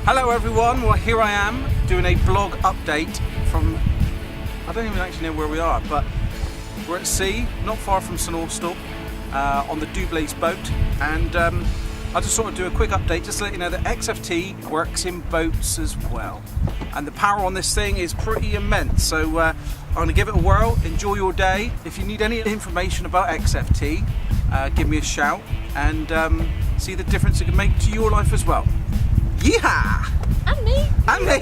Hello everyone, well here I am doing a blog update from, I don't even actually know where we are, but we're at sea, not far from St Austell, on the Dublaze boat, and I just sort of do a quick update just to let you know that XFT works in boats as well. And the power on this thing is pretty immense, so I'm going to give it a whirl. Enjoy your day. If you need any information about XFT, give me a shout and see the difference it can make to your life as well. Yeehaw! And me. And me!